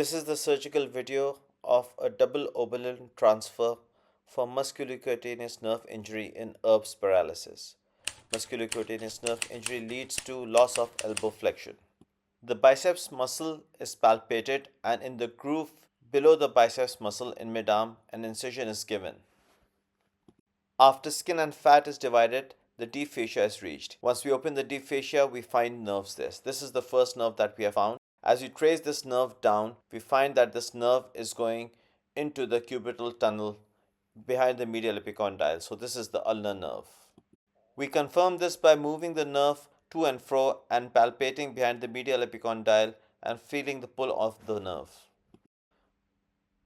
This is the surgical video of a double Oberlin transfer for musculocutaneous nerve injury in Erbs paralysis. Musculocutaneous nerve injury leads to loss of elbow flexion. The biceps muscle is palpated, and in the groove below the biceps muscle in midarm, an incision is given. After skin and fat is divided, the deep fascia is reached. Once we open the deep fascia, we find nerves there. This is the first nerve that we have found. As we trace this nerve down, we find that this nerve is going into the cubital tunnel behind the medial epicondyle. So this is the ulnar nerve. We confirm this by moving the nerve to and fro and palpating behind the medial epicondyle and feeling the pull of the nerve.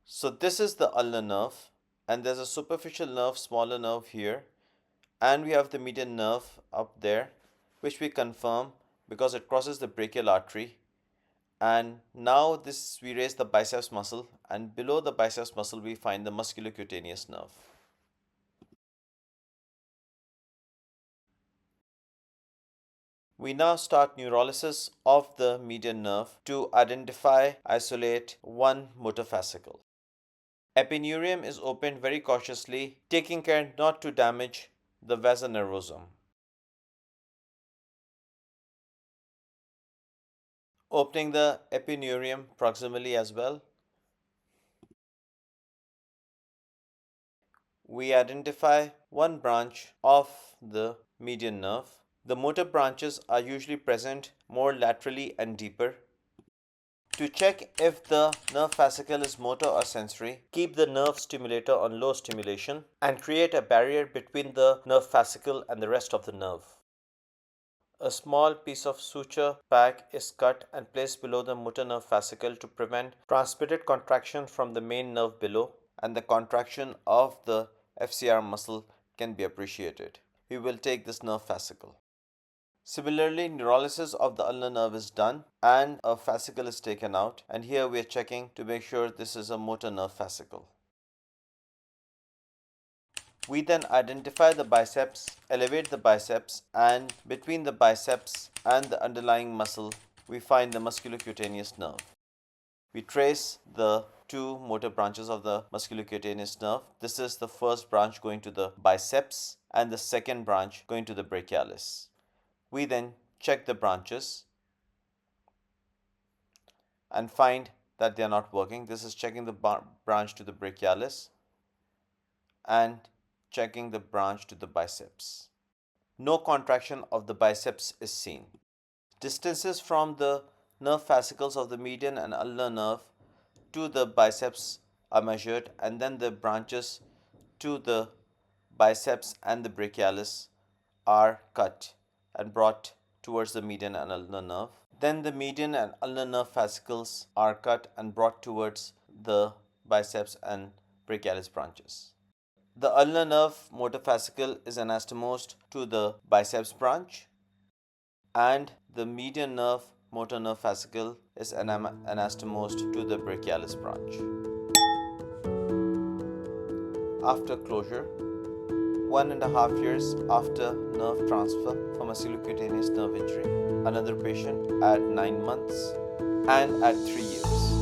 So this is the ulnar nerve, and there's a superficial nerve, smaller nerve here, and we have the median nerve up there, which we confirm because it crosses the brachial artery. And now we raise the biceps muscle, and below the biceps muscle we find the musculocutaneous nerve. We now start neurolysis of the median nerve to identify, isolate one motor fascicle. Epineurium is opened very cautiously, taking care not to damage the vasa nervosum. Opening the epineurium proximally as well, we identify one branch of the median nerve. The motor branches are usually present more laterally and deeper. To check if the nerve fascicle is motor or sensory, keep the nerve stimulator on low stimulation and create a barrier between the nerve fascicle and the rest of the nerve. A small piece of suture pack is cut and placed below the motor nerve fascicle to prevent transmitted contraction from the main nerve below, and the contraction of the FCR muscle can be appreciated. We will take this nerve fascicle. Similarly, neurolysis of the ulnar nerve is done and a fascicle is taken out, and here we are checking to make sure this is a motor nerve fascicle. We then identify the biceps, elevate the biceps, and between the biceps and the underlying muscle, we find the musculocutaneous nerve. We trace the two motor branches of the musculocutaneous nerve. This is the first branch going to the biceps and the second branch going to the brachialis. We then check the branches and find that they are not working. This is checking the branch to the brachialis and checking the branch to the biceps. No contraction of the biceps is seen. Distances from the nerve fascicles of the median and ulnar nerve to the biceps are measured, and then the branches to the biceps and the brachialis are cut and brought towards the median and ulnar nerve. Then the median and ulnar nerve fascicles are cut and brought towards the biceps and brachialis branches. The ulnar nerve motor fascicle is anastomosed to the biceps branch, and the median nerve motor nerve fascicle is anastomosed to the brachialis branch. After closure, 1.5 years after nerve transfer for musculocutaneous nerve injury, another patient at 9 months and at 3 years.